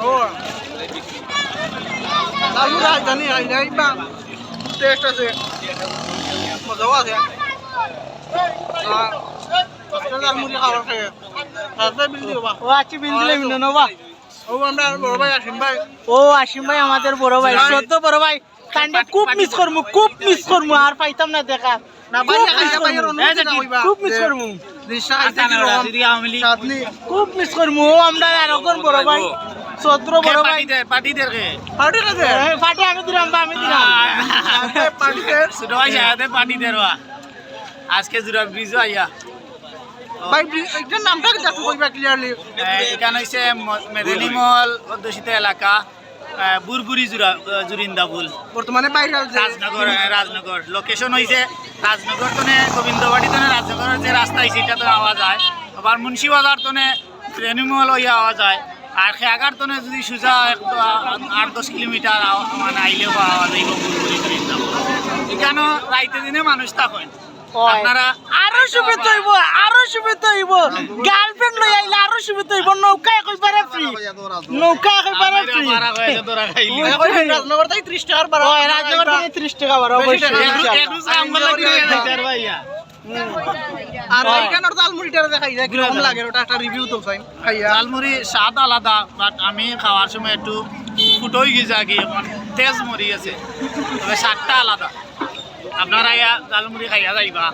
ও লালু রাজধানী বা টেস্ট আছে মজাও আছে লালমুড়ি খাবার খেয়ে রাস্তায় বিল দিও বা ও আচ্ছা বিল দিলে মিলে নেবা ও আমরা বড় ভাই আসিম ভাই ও আসিম ভাই আমাদের বড় ভাই সত্য বড় ভাই কান্ডে খুব মিস করমু আর পাইতাম না দেখা না ভাই খাইয়া ভাইয়ের অনুমতি না হইবা খুব মিস করমু দিশা আইছে কি রকম চাঁদনি খুব মিস করমু আমরা এরকম বড় ভাই সত্র বড় ভাই পার্টিদের পার্টি কাছে পার্টি আমি দিলাম পার্টিতে ছোট ভাই সাথে পার্টিদের আজকে জুরা ব্রিজ আইয়া ভাই এটার নামটা কি দেখো কইবা ক্লিয়ারলি এখানে হচ্ছে মেদিনীমল অধ্যুষিত এলাকা বুরবুরি জুরিন্দাবুল বর্তমানে বাইরে রাজনগর লোকেশন হয়েছে রাজনগর তনে গোবিন্দবাড়ি তনে রাজনগরের যে রাস্তা হয়েছে এটা তো আওয়া যায় আবার মুন্সিবাজার তনে মেদিনীমল হইয়া আওয়া যায় আর খেয়াঘাট তনে যদি সোজা 8-10 কিলোমিটার মানে আইলেও পাওয়া যায় বুরবুরি জুরিন্দাবুল এখানে রাইতে দিনে মানুষ থাকেন আপনারা আরো সুবিধা হইব গার্লফ্রেন্ড লই আইলে আরো সুবিধা হইব নৌকা কইবারে ফ্রি রাজনগর থেকে 30 টাকার ভাড়া ওই রাজনগর থেকে 30 টাকা ভাড়া অবশ্যই আর এইখানের জালমুড়িটা দেখাই যায় কিরকম লাগে ওটা একটা রিভিউ তো চাই খাইয়া জালমুড়ি স্বাদ আলাদা বাট আমি খাওয়ার সময় একটু ফুটোই গেছে আর কি তেজ মরি গেছে তবে স্বাদটা আলাদা আপনারা জালমুড়ি খাইয়া যাইবা